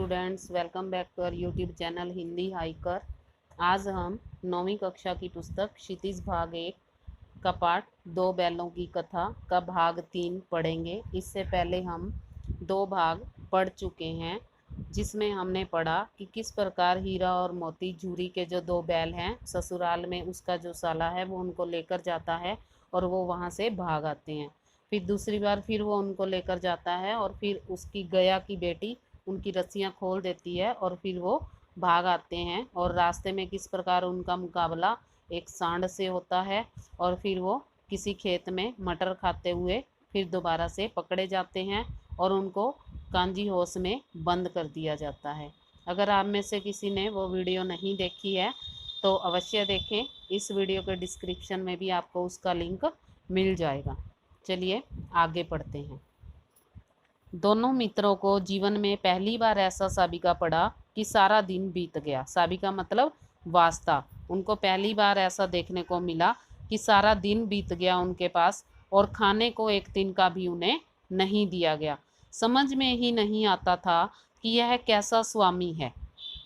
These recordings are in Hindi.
Students, welcome back to our YouTube channel Hindi Hiker. आज हम 9वीं कक्षा की पुस्तक क्षितिज भाग 1 का पाठ दो बैलों की कथा का भाग 3 पढ़ेंगे। इससे पहले हम 2 भाग पढ़ चुके हैं, जिसमें हमने पढ़ा कि किस प्रकार हीरा और मोती झूरी के जो 2 बैल हैं ससुराल में उसका जो साला है वो उनको लेकर जाता है और वो वहाँ से भाग आते हैं। फिर दूसरी बार फिर वो उनको लेकर जाता है और फिर उसकी गया की बेटी उनकी रस्सियाँ खोल देती है और फिर वो भाग आते हैं। और रास्ते में किस प्रकार उनका मुकाबला एक सांड से होता है और फिर वो किसी खेत में मटर खाते हुए फिर दोबारा से पकड़े जाते हैं और उनको कांजी हाउस में बंद कर दिया जाता है। अगर आप में से किसी ने वो वीडियो नहीं देखी है तो अवश्य देखें। इस वीडियो के डिस्क्रिप्शन में भी आपको उसका लिंक मिल जाएगा। चलिए आगे पढ़ते हैं। दोनों मित्रों को जीवन में पहली बार ऐसा साबिका पड़ा कि सारा दिन बीत गया। साबिका मतलब वास्ता। उनको पहली बार ऐसा देखने को मिला कि सारा दिन बीत गया उनके पास और खाने को एक दिन का भी उन्हें नहीं दिया गया। समझ में ही नहीं आता था कि यह कैसा स्वामी है।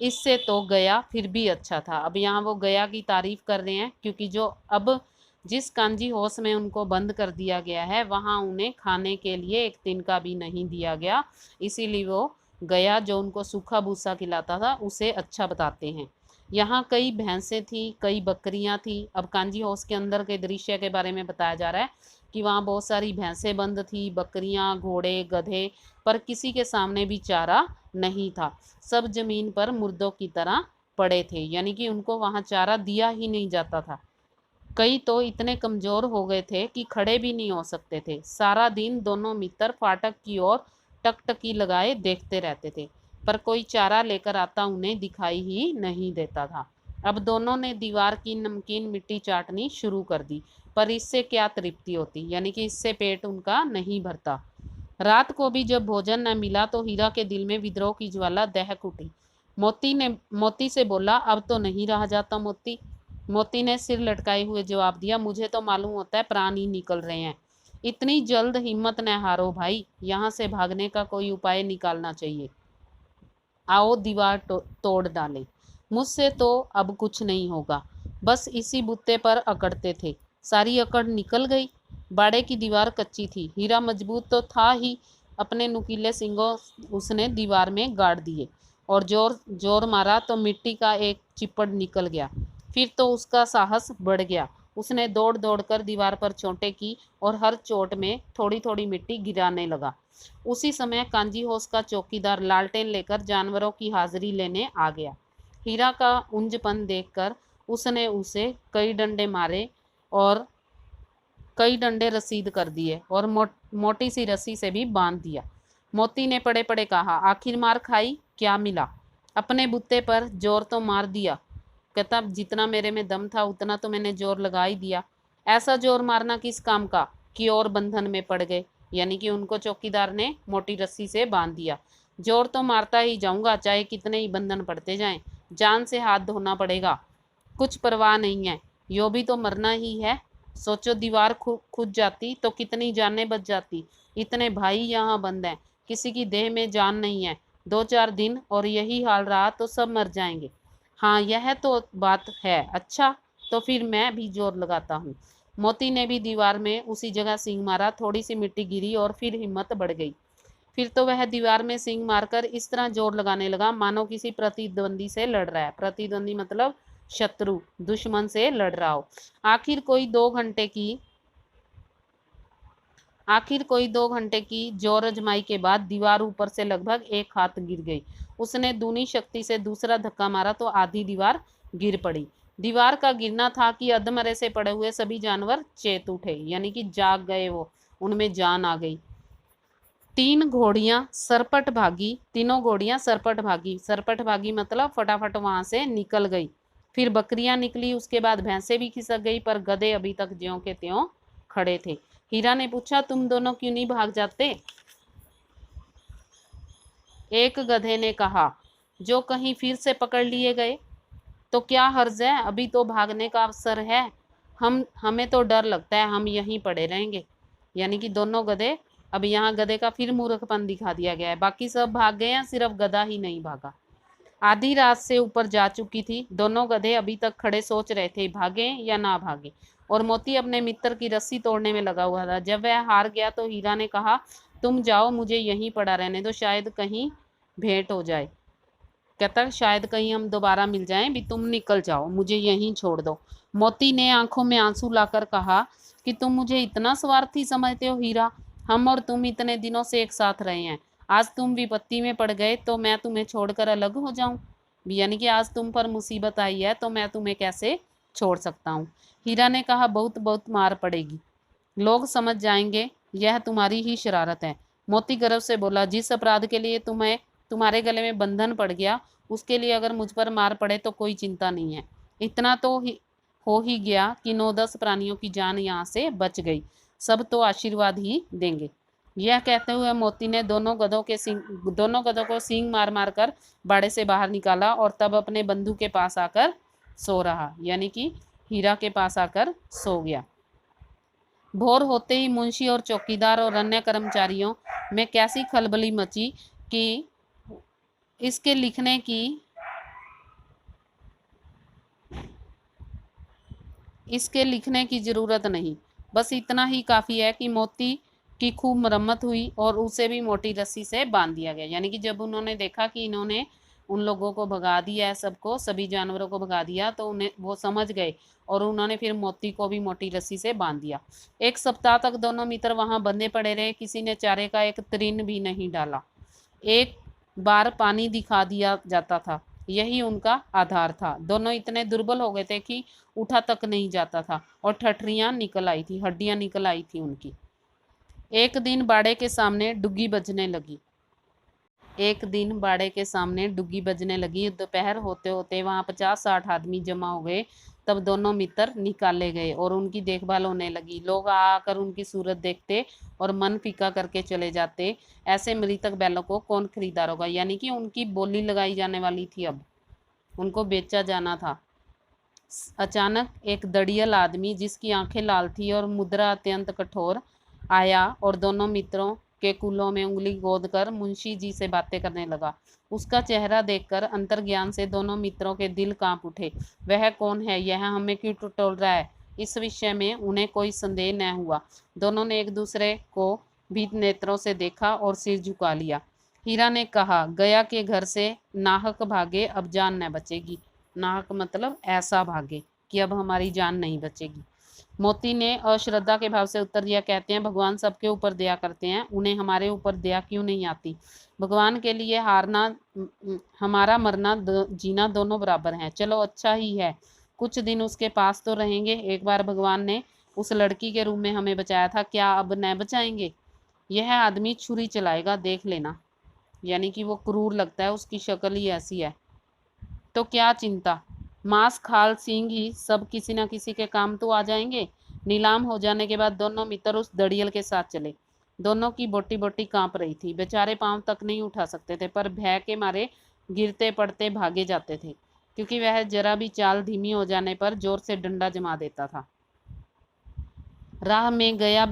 इससे तो गया फिर भी अच्छा था। अब यहाँ वो गया की तारीफ कर रहे हैं, क्योंकि जो अब जिस कांजी हाउस में उनको बंद कर दिया गया है वहाँ उन्हें खाने के लिए एक दिन का भी नहीं दिया गया। इसीलिए वो गया जो उनको सूखा भूसा खिलाता था उसे अच्छा बताते हैं। यहाँ कई भैंसें थी, कई बकरियाँ थी। अब कांजी हाउस के अंदर के दृश्य के बारे में बताया जा रहा है कि वहाँ बहुत सारी भैंसें बंद थी, बकरियाँ, घोड़े, गधे, पर किसी के सामने भी चारा नहीं था। सब जमीन पर मुर्दों की तरह पड़े थे, यानी कि उनको वहाँ चारा दिया ही नहीं जाता था। कई तो इतने कमजोर हो गए थे कि खड़े भी नहीं हो सकते थे। सारा दिन दोनों मित्र फाटक की ओर टकटकी लगाए देखते रहते थे, पर कोई चारा लेकर आता उन्हें दिखाई ही नहीं देता था। अब दोनों ने दीवार की नमकीन मिट्टी चाटनी शुरू कर दी, पर इससे क्या तृप्ति होती, यानी कि इससे पेट उनका नहीं भरता। रात को भी जब भोजन न मिला तो हीरा के दिल में विद्रोह की ज्वाला दहक उठी। मोती से बोला, अब तो नहीं रहा जाता मोती। मोती ने सिर लटकाए हुए जवाब दिया, मुझे तो मालूम होता है प्राण ही निकल रहे हैं। इतनी जल्द हिम्मत न हारो भाई, यहाँ से भागने का कोई उपाय निकालना चाहिए। आओ दीवार तोड़ डाले। मुझसे तो अब कुछ नहीं होगा। बस इसी बुत्ते पर अकड़ते थे। सारी अकड़ निकल गई। बाड़े की दीवार कच्ची थी। हीरा मजबूत तो था ही, अपने नुकीले सींगों उसने दीवार में गाड़ दिए और जोर जोर मारा तो मिट्टी का एक चिप्पड़ निकल गया। फिर तो उसका साहस बढ़ गया। उसने दौड़ दौड़ कर दीवार पर चोटें की और हर चोट में थोड़ी थोड़ी मिट्टी गिराने लगा। उसी समय कांजी हाउस का चौकीदार लालटेन लेकर जानवरों की हाजिरी लेने आ गया। हीरा का उंजपन देखकर उसने उसे कई डंडे मारे और कई डंडे रसीद कर दिए और मोटी सी रस्सी से भी बांध दिया। मोती ने पड़े पड़े कहा, आखिर मार खाई, क्या मिला? अपने बुत्ते पर जोर तो मार दिया। कहता, जितना मेरे में दम था उतना तो मैंने जोर लगा ही दिया। ऐसा जोर मारना किस काम का कि और बंधन में पड़ गए, यानी कि उनको चौकीदार ने मोटी रस्सी से बांध दिया। जोर तो मारता ही जाऊंगा, चाहे कितने ही बंधन पड़ते जाएं। जान से हाथ धोना पड़ेगा, कुछ परवाह नहीं है, यो भी तो मरना ही है। सोचो, दीवार खुद जाती तो कितनी जानें बच जाती। इतने भाई यहाँ बंद हैं, किसी की देह में जान नहीं है। 2-4 दिन और यही हाल रहा तो सब मर जाएंगे। हाँ, यह तो बात है। अच्छा, तो फिर मैं भी जोर लगाता हूँ। मोती ने भी दीवार में उसी जगह सींग मारा। थोड़ी सी मिट्टी गिरी और फिर हिम्मत बढ़ गई। फिर तो वह दीवार में सींग मारकर इस तरह जोर लगाने लगा मानो किसी प्रतिद्वंदी से लड़ रहा है। प्रतिद्वंदी मतलब शत्रु, दुश्मन से लड़ रहा हो। आखिर कोई 2 घंटे की जोर अजमाई के बाद दीवार ऊपर से लगभग 1 हाथ गिर गई। उसने दूनी शक्ति से दूसरा धक्का मारा तो आधी दीवार गिर पड़ी। दीवार का गिरना था कि अधमरे से पड़े हुए सभी जानवर चेत उठे, यानी कि जाग गए, वो उनमें जान आ गई। तीनों घोड़ियां सरपट भागी। सरपट भागी मतलब फटाफट वहां से निकल गई। फिर बकरियां निकली, उसके बाद भैंसें भी खिसक गई, पर गधे अभी तक ज्यों के त्यों खड़े थे। हीरा ने पूछा, तुम दोनों क्यों नहीं भाग जाते? एक गधे ने कहा, जो कहीं फिर से पकड़ लिए गए तो क्या हर्ज है, अभी तो भागने का अवसर है। हमें तो डर लगता है, हम यहीं पड़े रहेंगे। यानी कि दोनों गधे अब यहाँ गधे का फिर मूर्खपन दिखा दिया गया है। बाकी सब भाग गए हैं, सिर्फ गधा ही नहीं भागा। आधी रात से ऊपर जा चुकी थी। दोनों गधे अभी तक खड़े सोच रहे थे भागे या ना भागे, और मोती अपने मित्र की रस्सी तोड़ने में लगा हुआ था। जब वह हार गया तो हीरा ने कहा, तुम जाओ, मुझे यहीं पड़ा रहने दो, शायद कहीं भेंट हो जाए। कहता शायद कहीं हम दोबारा मिल जाएं, भी तुम निकल जाओ, मुझे यहीं छोड़ दो। मोती ने आंखों में आंसू लाकर कहा कि तुम मुझे इतना स्वार्थी समझते हो हीरा। हम और तुम इतने दिनों से एक साथ रहे हैं, आज तुम विपत्ति में पड़ गए तो मैं तुम्हें छोड़कर अलग हो जाऊं? यानी कि आज तुम पर मुसीबत आई है तो मैं तुम्हें कैसे छोड़ सकता हूँ। हीरा ने कहा, बहुत बहुत मार पड़ेगी, लोग समझ जाएंगे यह तुम्हारी ही शरारत है। मोती गर्व से बोला, जिस अपराध के लिए तुम्हें तुम्हारे गले में बंधन पड़ गया, उसके लिए अगर मुझ पर मार पड़े तो कोई चिंता नहीं है। इतना तो हो ही गया कि 9-10 प्राणियों की जान यहाँ से बच गई, सब तो आशीर्वाद ही देंगे। यह कहते हुए मोती ने दोनों गधों को सींग मार मार कर बाड़े से बाहर निकाला और तब अपने बंधु के पास आकर सो रहा, यानी कि हीरा के पास आकर सो गया। भोर होते ही मुंशी और चौकीदार और अन्य कर्मचारियों में कैसी खलबली मची कि इसके लिखने की जरूरत नहीं, बस इतना ही काफ़ी है कि मोती की खूब मरम्मत हुई और उसे भी मोटी रस्सी से बांध दिया गया। यानी कि जब उन्होंने देखा कि इन्होंने उन लोगों को भगा दिया है, सबको, सभी जानवरों को भगा दिया, तो उन्हें वो समझ गए और उन्होंने फिर मोती को भी मोटी रस्सी से बांध दिया। 1 सप्ताह तक दोनों मित्र वहां बंधे पड़े रहे, किसी ने चारे का एक तृण भी नहीं डाला। एक बार पानी दिखा दिया जाता था, यही उनका आधार था। दोनों इतने दुर्बल हो गए थे कि उठा तक नहीं जाता था और ठठरियां निकल आई थी, हड्डियां निकल आई थी उनकी। एक दिन बाड़े के सामने डुग्गी बजने लगी। दोपहर होते होते वहां 50-60 आदमी जमा हो गए। तब दोनों मित्र निकाले गए और उनकी देखभाल होने लगी। लोग आकर उनकी सूरत देखते और मन फीका करके चले जाते। ऐसे मृतक बैलों को कौन खरीदार होगा? यानी कि उनकी बोली लगाई जाने वाली थी, अब उनको बेचा जाना था। अचानक एक दड़ियल आदमी, जिसकी आंखें लाल थी और मुद्रा अत्यंत कठोर, आया और दोनों मित्रों के कूलों में उंगली गोद कर मुंशी जी से बातें करने लगा। उसका चेहरा देखकर अंतर्ज्ञान से दोनों मित्रों के दिल कांप उठे। वह कौन है? यह हमें क्यों टटोल रहा है? इस विषय में उन्हें कोई संदेह न हुआ। दोनों ने एक दूसरे को भीत नेत्रों से देखा और सिर झुका लिया। हीरा ने कहा, गया के घर से नाहक भागे, अब जान न बचेगी। नाहक मतलब ऐसा भागे कि अब हमारी जान नहीं बचेगी। मोती ने अश्रद्धा के भाव से उत्तर दिया, कहते हैं भगवान सबके ऊपर दया करते हैं, उन्हें हमारे ऊपर दया क्यों नहीं आती? भगवान के लिए हमारा मरना जीना दोनों बराबर हैं। चलो अच्छा ही है, कुछ दिन उसके पास तो रहेंगे। एक बार भगवान ने उस लड़की के रूप में हमें बचाया था, क्या अब न बचाएंगे? यह आदमी छुरी चलाएगा, देख लेना। यानी कि वो क्रूर लगता है, उसकी शक्ल ही ऐसी है। तो क्या चिंता, मांस खाल सींग ही सब किसी न किसी के काम तो आ जाएंगे। नीलाम हो जाने के बाद दोनों मित्र उस दड़ियल के साथ चले। दोनों की बोटी बोटी कांप रही थी, बेचारे पांव तक नहीं उठा सकते थे, पर भय के मारे गिरते पड़ते भागे जाते थे, क्योंकि वह जरा भी चाल धीमी हो जाने पर जोर से डंडा जमा देता था। राह में गाय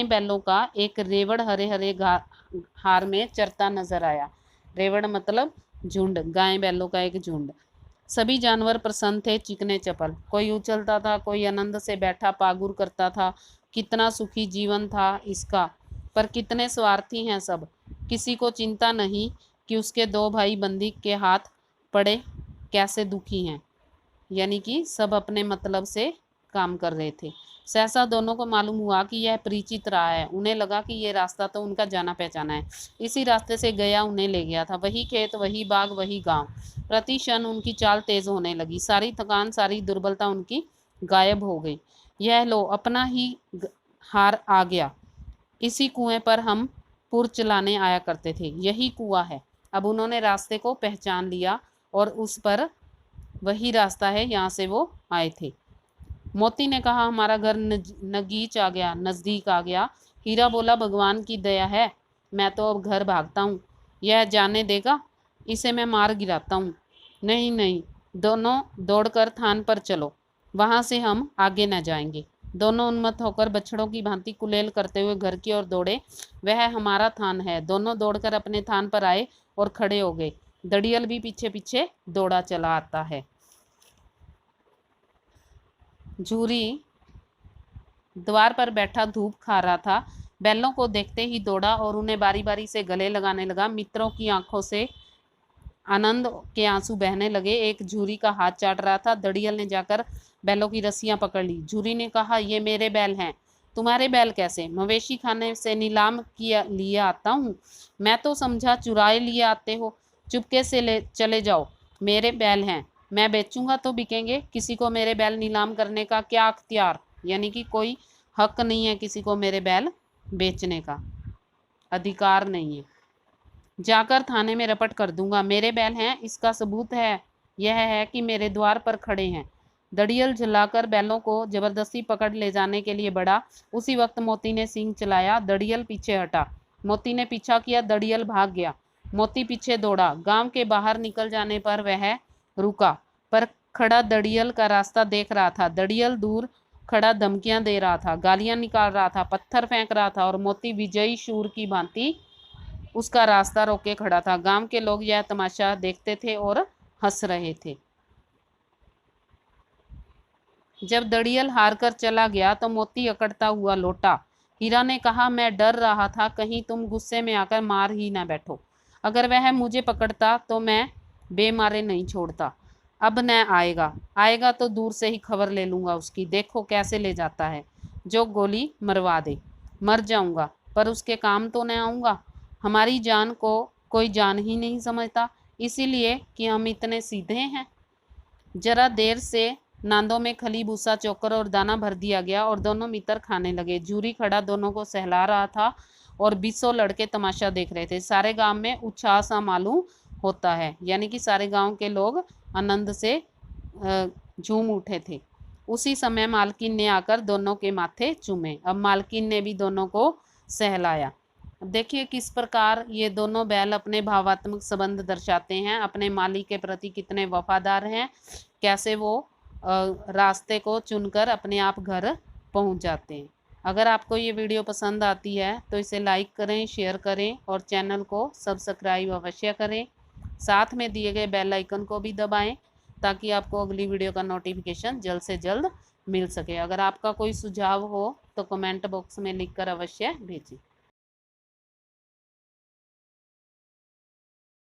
बैलों का एक रेवड़ हरे हरे हार में चरता नजर आया। रेवड़ मतलब झुंड, गाय बैलों का एक झुंड। सभी जानवर प्रसन्न थे, चिकने चपल। कोई उछलता था, कोई आनंद से बैठा पागुर करता था। कितना सुखी जीवन था इसका, पर कितने स्वार्थी हैं सब। किसी को चिंता नहीं कि उसके 2 भाई बंदी के हाथ पड़े कैसे दुखी हैं। यानी कि सब अपने मतलब से काम कर रहे थे। सहसा दोनों को मालूम हुआ कि यह परिचित राह है। उन्हें लगा कि यह रास्ता तो उनका जाना पहचाना है। इसी रास्ते से गया उन्हें ले गया था। वही खेत, वही बाग, वही गांव। प्रति क्षण उनकी चाल तेज होने लगी। सारी थकान, सारी दुर्बलता उनकी गायब हो गई। यह लो, अपना ही हार आ गया। इसी कुएं पर हम पुर चलाने आया करते थे, यही कुआं है। अब उन्होंने रास्ते को पहचान लिया और उस पर वही रास्ता है, यहाँ से वो आए थे। मोती ने कहा, हमारा घर नज़दीक आ गया। हीरा बोला, भगवान की दया है, मैं तो अब घर भागता हूँ। यह जाने देगा, इसे मैं मार गिराता हूँ। नहीं नहीं, दोनों दौड़कर थान पर चलो, वहाँ से हम आगे न जाएंगे। दोनों उन्मत्त होकर बछड़ों की भांति कुलेल करते हुए घर की ओर दौड़े। वह हमारा थान है। दोनों दौड़कर अपने थान पर आए और खड़े हो गए। दड़ियल भी पीछे पीछे दौड़ा चला आता है। झूरी द्वार पर बैठा धूप खा रहा था। बैलों को देखते ही दौड़ा और उन्हें बारी बारी से गले लगाने लगा। मित्रों की आंखों से आनंद के आंसू बहने लगे। एक झूरी का हाथ चाट रहा था। दड़ियल ने जाकर बैलों की रस्सियां पकड़ ली। झूरी ने कहा, ये मेरे बैल हैं। तुम्हारे बैल कैसे? मवेशी खाने से नीलाम किया लिए आता हूँ। मैं तो समझा चुराए लिए आते हो। चुपके से ले चले जाओ। मेरे बैल हैं, मैं बेचूंगा तो बिकेंगे। किसी को मेरे बैल नीलाम करने का क्या अख्तियार, यानी कि कोई हक नहीं है किसी को मेरे बैल बेचने का, अधिकार नहीं है। जाकर थाने में रपट कर दूंगा। मेरे बैल हैं, इसका सबूत यह है कि मेरे द्वार पर खड़े हैं। दड़ियल झुलाकर बैलों को जबरदस्ती पकड़ ले जाने के लिए बढ़ा। उसी वक्त मोती ने सींग चलाया। दड़ियल पीछे हटा। मोती ने पीछा किया। दड़ियल भाग गया। मोती पीछे दौड़ा। गांव के बाहर निकल जाने पर वह रुका, पर खड़ा दड़ियल का रास्ता देख रहा था। दड़ियल दूर खड़ा धमकियां दे रहा था, गालियां निकाल रहा था, पत्थर फेंक रहा था और मोती विजयी शूर की भांति उसका रास्ता रोके खड़ा था। गांव के लोग यह तमाशा देखते थे और हंस रहे थे। जब दड़ियल हार कर चला गया तो मोती अकड़ता हुआ लौटा। हीरा ने कहा, मैं डर रहा था कहीं तुम गुस्से में आकर मार ही ना बैठो। अगर वह मुझे पकड़ता तो मैं बेमारे नहीं छोड़ता। अब न आएगा तो दूर से ही खबर ले लूंगा उसकी। देखो कैसे ले जाता है। जो गोली मरवा दे। मर जाऊंगा पर उसके काम तो न आऊंगा। हमारी जान को कोई जान ही नहीं समझता, इसीलिए कि हम इतने सीधे हैं। जरा देर से नांदों में खली भूसा चोकर और दाना भर दिया गया और दोनों मित्र खाने लगे। झूरी खड़ा दोनों को सहला रहा था और 20 लड़के तमाशा देख रहे थे। सारे गांव में उत्साह सा मालूम होता है, यानी कि सारे गांव के लोग आनंद से झूम उठे थे। उसी समय मालकिन ने आकर दोनों के माथे चूमे। अब मालकिन ने भी दोनों को सहलाया। देखिए किस प्रकार ये दोनों बैल अपने भावात्मक संबंध दर्शाते हैं, अपने मालिक के प्रति कितने वफादार हैं, कैसे वो रास्ते को चुनकर अपने आप घर पहुंच जाते हैं। अगर आपको ये वीडियो पसंद आती है तो इसे लाइक करें, शेयर करें और चैनल को सब्सक्राइब अवश्य करें। साथ में दिए गए बेल आइकन को भी दबाएं ताकि आपको अगली वीडियो का नोटिफिकेशन जल्द से जल्द मिल सके। अगर आपका कोई सुझाव हो तो कमेंट बॉक्स में लिखकर अवश्य भेजें।